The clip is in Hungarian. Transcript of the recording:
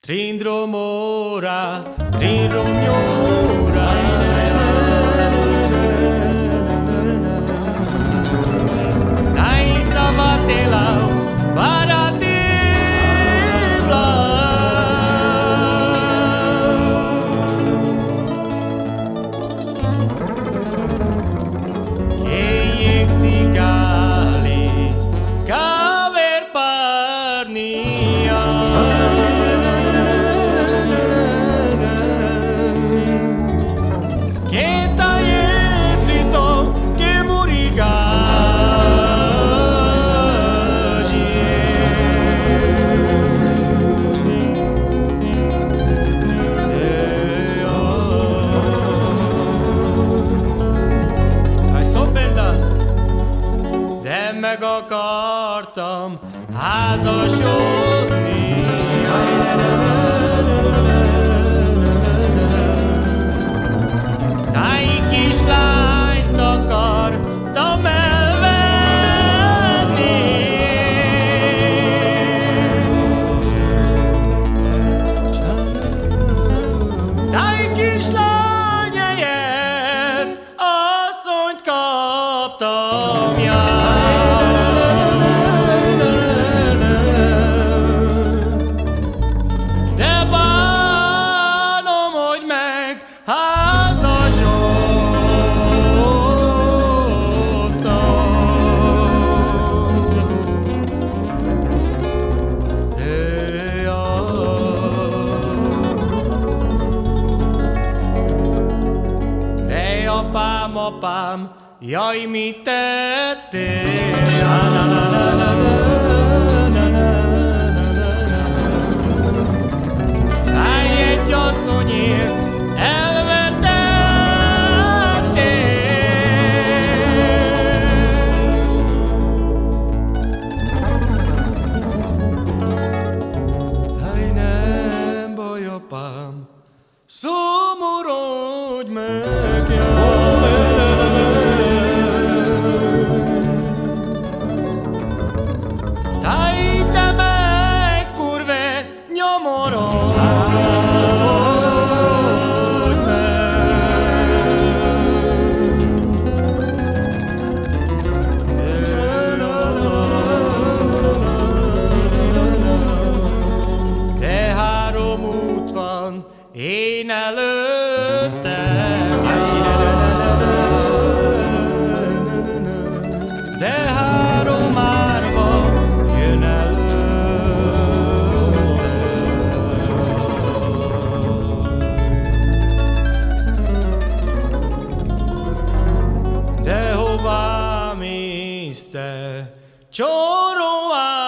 Trindromora, trindromnyora. Dai sabatela, paratibla. Che exigali, caver parnia. Meg akartam házasodni. Táj kislányt akartam elvenni. Táj kislány helyett asszonyt kaptam. Apám, jaj, mit tettél? Állj egy asszonyért, elvetettél. Állj, nem baj, apám, szomorodj meg, jaj. Én előttem, de három árva jön előttem. De hová mész te, csoróvá?